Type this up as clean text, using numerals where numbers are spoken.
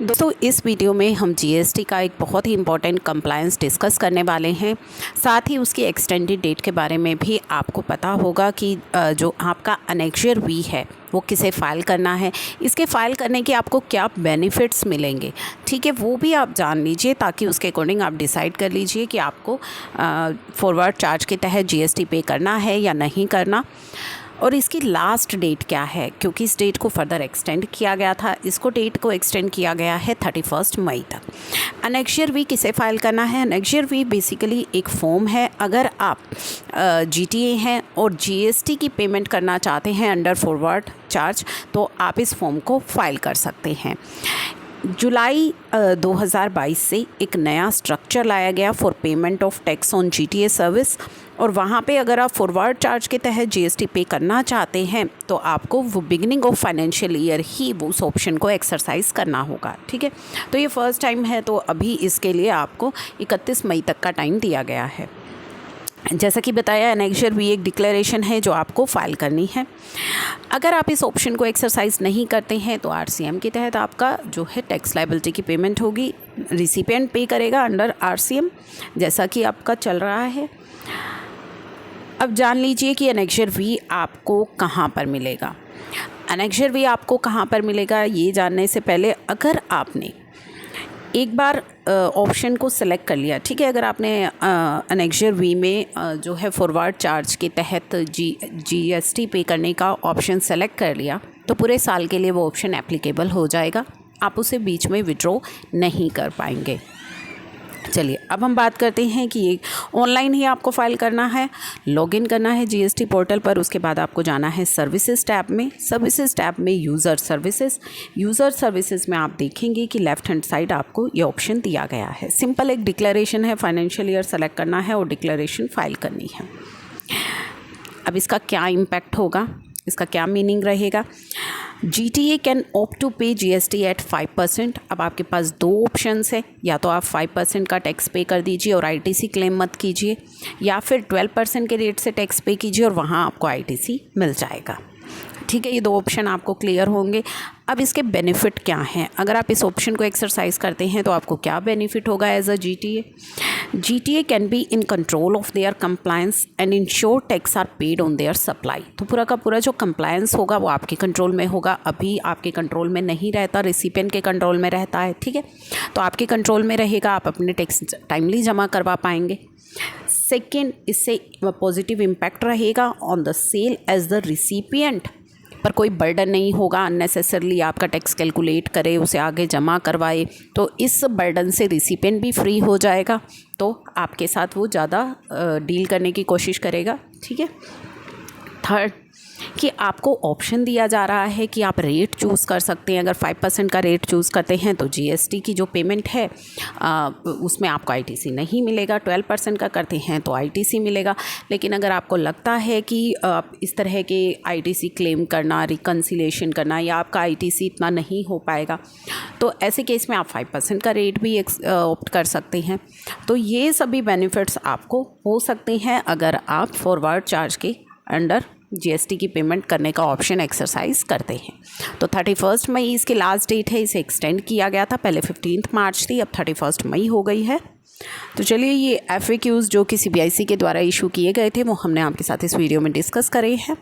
दोस्तों इस वीडियो में हम जीएसटी का एक बहुत ही इम्पॉर्टेंट कंप्लायंस डिस्कस करने वाले हैं। साथ ही उसकी एक्सटेंडेड डेट के बारे में भी आपको पता होगा कि जो आपका अनेक्जर वी है वो किसे फ़ाइल करना है, इसके फ़ाइल करने के आपको क्या बेनिफिट्स मिलेंगे, ठीक है, वो भी आप जान लीजिए ताकि उसके अकॉर्डिंग आप डिसाइड कर लीजिए कि आपको फॉरवर्ड चार्ज के तहत जीएसटी पे करना है या नहीं करना। और इसकी लास्ट डेट क्या है, क्योंकि इस डेट को फर्दर एक्सटेंड किया गया था, इसको डेट को एक्सटेंड किया गया है 31 मई तक। अनेक्जर वी किसे फ़ाइल करना है? अनेक्जर वी बेसिकली एक फॉर्म है। अगर आप जीटीए हैं और जीएसटी की पेमेंट करना चाहते हैं अंडर फॉरवर्ड चार्ज, तो आप इस फॉर्म को फाइल कर सकते हैं। जुलाई 2022 से एक नया स्ट्रक्चर लाया गया for payment of tax on GTA service, और वहाँ पे अगर आप फॉरवर्ड चार्ज के तहत जीएसटी पे करना चाहते हैं तो आपको वो बिगिनिंग ऑफ फाइनेंशियल ईयर ही वो उस ऑप्शन को एक्सरसाइज करना होगा, ठीक है। तो ये फ़र्स्ट टाइम है, तो अभी इसके लिए आपको 31 मई तक का टाइम दिया गया है। जैसा कि बताया, अनेक्जर भी एक डिक्लेरेशन है जो आपको फ़ाइल करनी है। अगर आप इस ऑप्शन को एक्सरसाइज नहीं करते हैं तो आरसीएम के तहत आपका जो है टैक्स लायबिलिटी की पेमेंट होगी, रिसिपिएंट पे करेगा अंडर आरसीएम, जैसा कि आपका चल रहा है। अब जान लीजिए कि अनेक्जर वी आपको कहाँ पर मिलेगा। अनेक्जर वी आपको कहाँ पर मिलेगा ये जानने से पहले, अगर आपने एक बार ऑप्शन को सिलेक्ट कर लिया, ठीक है, अगर आपने अनेक्जर वी में जो है फॉरवर्ड चार्ज के तहत जीएसटी पे करने का ऑप्शन सेलेक्ट कर लिया, तो पूरे साल के लिए वो ऑप्शन एप्लीकेबल हो जाएगा, आप उसे बीच में विड्रॉ नहीं कर पाएंगे। चलिए अब हम बात करते हैं कि ये ऑनलाइन ही आपको फ़ाइल करना है, लॉगिन करना है जीएसटी पोर्टल पर। उसके बाद आपको जाना है सर्विसेज टैब में। सर्विसेज टैब में यूज़र सर्विसेज में आप देखेंगे कि लेफ़्ट हैंड साइड आपको ये ऑप्शन दिया गया है। सिंपल एक डिक्लेरेशन है, फाइनेंशियल ईयर सेलेक्ट करना है और डिक्लेरेशन फाइल करनी है। अब इसका क्या इम्पैक्ट होगा, इसका क्या मीनिंग रहेगा? GTA कैन ऑप्ट टू पे GST एट 5%। अब आपके पास दो ऑप्शंस है, या तो आप 5% का टैक्स पे कर दीजिए और ITC क्लेम मत कीजिए, या फिर 12% के रेट से टैक्स पे कीजिए और वहाँ आपको ITC मिल जाएगा, ठीक है। ये दो ऑप्शन आपको क्लियर होंगे। अब इसके बेनिफिट क्या हैं? अगर आप इस ऑप्शन को एक्सरसाइज करते हैं तो आपको क्या बेनिफिट होगा as a GTA can be in control of their compliance and ensure tax are paid on their supply. तो पूरा का पूरा जो कंप्लायंस होगा वो आपके कंट्रोल में होगा। अभी आपके कंट्रोल में नहीं रहता, रिसिपिएंट के कंट्रोल में रहता है, ठीक है। तो आपके कंट्रोल में रहेगा, आप अपने टैक्स टाइमली जमा करवा पाएंगे। सेकेंड, इससे पॉजिटिव इम्पैक्ट रहेगा on the sale as the recipient, पर कोई बर्डन नहीं होगा अननेसेसरली आपका टैक्स कैलकुलेट करे, उसे आगे जमा करवाए, तो इस बर्डन से रिसिपिएंट भी फ्री हो जाएगा, तो आपके साथ वो ज़्यादा डील करने की कोशिश करेगा, ठीक है। थर्ड, कि आपको ऑप्शन दिया जा रहा है कि आप रेट चूज़ कर सकते हैं। अगर 5% का रेट चूज़ करते हैं तो जीएसटी की जो पेमेंट है उसमें आपको आईटीसी नहीं मिलेगा। 12% का करते हैं तो आईटीसी मिलेगा। लेकिन अगर आपको लगता है कि इस तरह के आईटीसी क्लेम करना, रिकन्सिलेशन करना, या आपका आईटीसी इतना नहीं हो पाएगा, तो ऐसे केस में आप 5% का रेट भी ऑप्ट कर सकते हैं। तो ये सभी बेनिफिट्स आपको हो सकते हैं अगर आप फॉरवर्ड चार्ज के अंडर जीएसटी की पेमेंट करने का ऑप्शन एक्सरसाइज करते हैं। तो 31 मई इसकी लास्ट डेट है, इसे एक्सटेंड किया गया था, पहले 15 मार्च थी, अब 31 मई हो गई है। तो चलिए, ये FAQs जो कि CBIC के द्वारा इशू किए गए थे वो हमने आपके साथ इस वीडियो में डिस्कस करे हैं।